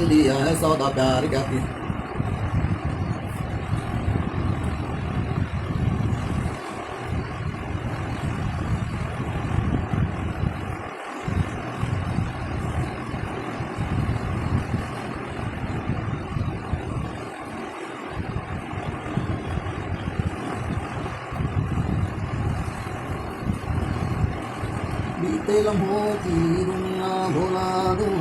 लिया है सौदा प्यार क्या थी। बीते लम्हों की दुनिया भुला दूं।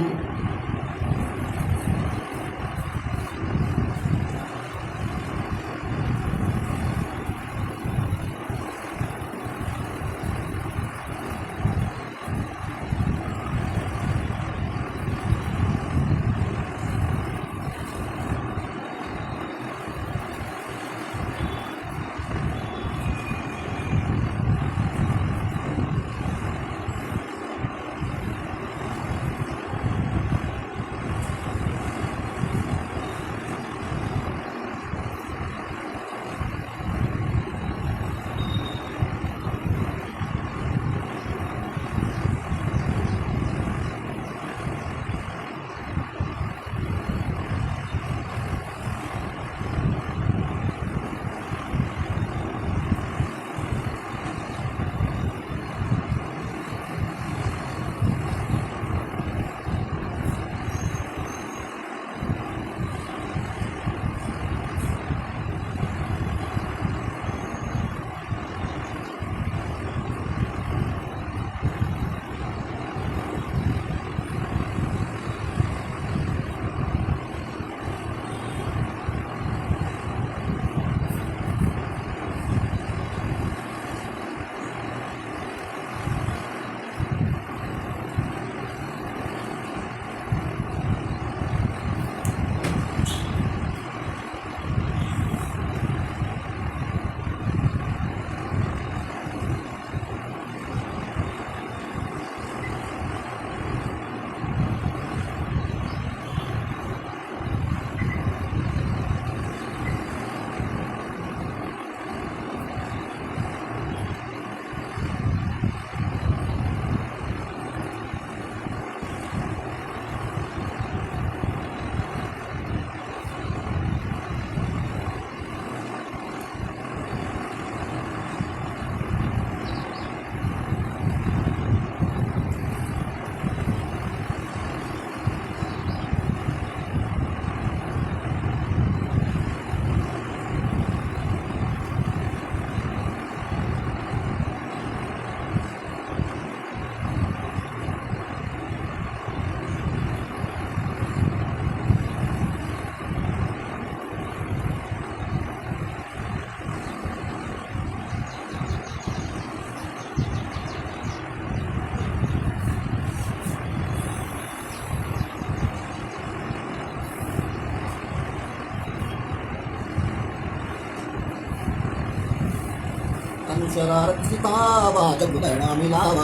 शरारत सितावा जब बहना मिलावा।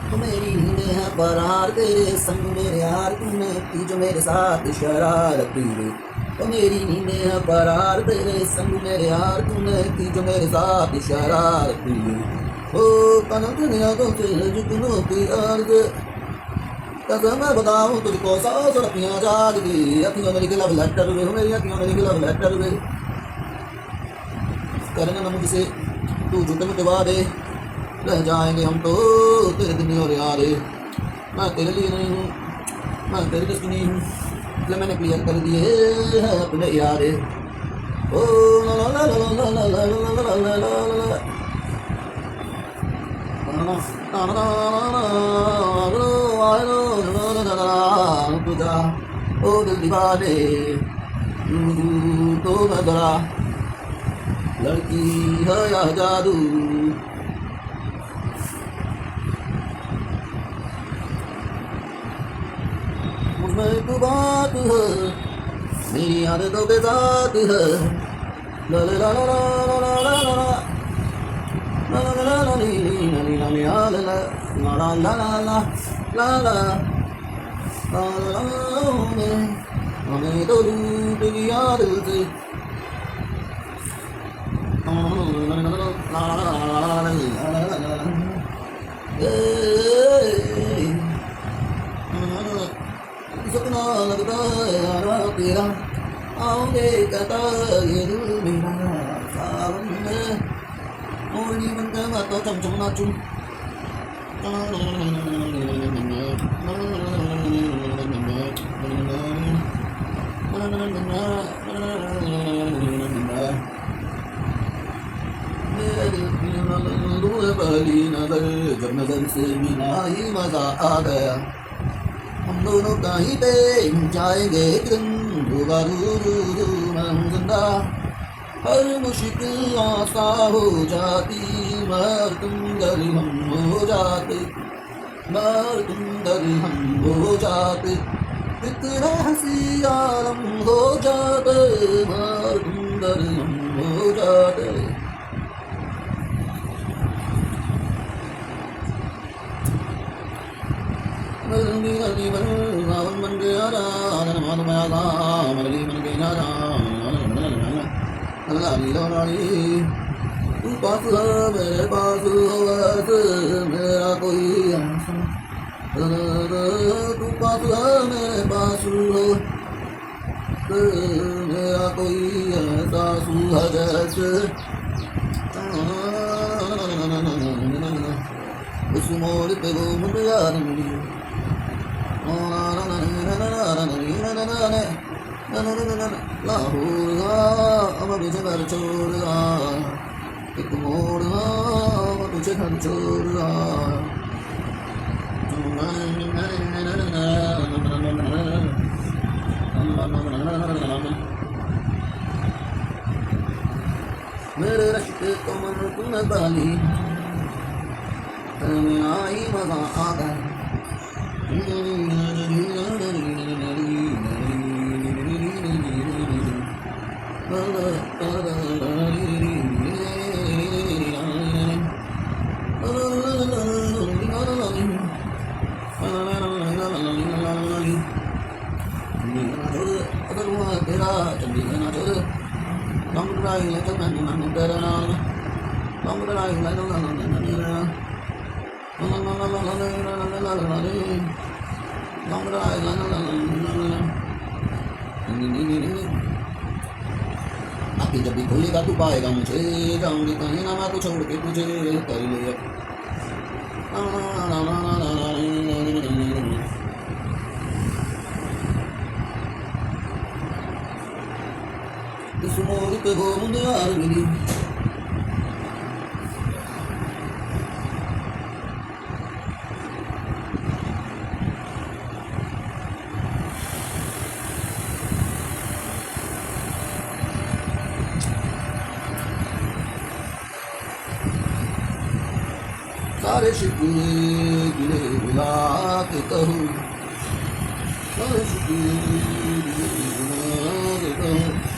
तो मेरी नींदें हैं फरार तेरे संग मेरे यार तूने की जो मेरे साथ शरारत रे। तो मेरी नींदें हैं फरार तेरे संग मेरे यार तूने की जो मेरे साथ शरारत रे। ओ कनक नियादों से जुगनों की अर्ज कसम मैं बताऊं तुझको सौ रतियाँ जाग गई। अखियों में लिखे लव लेटर वे मेरी अखियों में लिखे लव लेटर वे। करना न मुझसे तू झूठे मुझे वादे रह जाएंगे हम तो तेरे दिन और यारे। मैं तेरे लिए नहीं हूँ मैं तेरे लिए नहीं हूँ इसलिए मैंने क्लियर कर दिए हैं अपने यारे। ओ ला ला ला ला ला ला ला ला ला ला ला तुझा ओ दिल दीवाने तो नजरा लड़की है या जादू। मुझमें एक बात है मेरी आदतों के साथ है। ला ला ला ला ला ला ला ला la la la la la la la la la हमें तो लूट लिया दिल से सपना लगता है यारा तेरा आओगे कहता ये दिल मेरा सावन में मोरनी बनकर मैं तो चमचम नाचूं मेरे दिल की पहली नजर जब नजर से मिला ही मजा आ गया हम दोनों कहीं पे जाएंगे एक दिन होगा हम जिंदा हर मुश्किल आसा हो जाती मर तुम डर हम हो जाते मर तुम डर हम हो जाते इतना हंसी आलम हो जाते मर तुम डर हम हो जाते रावण बन गया रावण में आगा मरली बन गया रानी तू पास है मेरे पास हो ऐसे मेरा कोई तू पास है मेरे पास हो मेरा कोई ऐसा है जैसे उस मोड़ पे वो मुझे याद मिली लाहौर अब तुझे घर छोड़ा एक मोड़ अब तुझे घर छोड़ा मेरे रश्ते को मन तुमने पाली में आई मजा आ गया आखिर जब भी खोलेगा तू पाएगा मुझे जाऊंगी कहीं ना मैं तो छोड़ के तुझे कर ले इस मोड़ पे वो मुझे यार मिली सारे शिकवे गिले मिला के कहूँ सारे शिकवे गिले मिला के कहूँ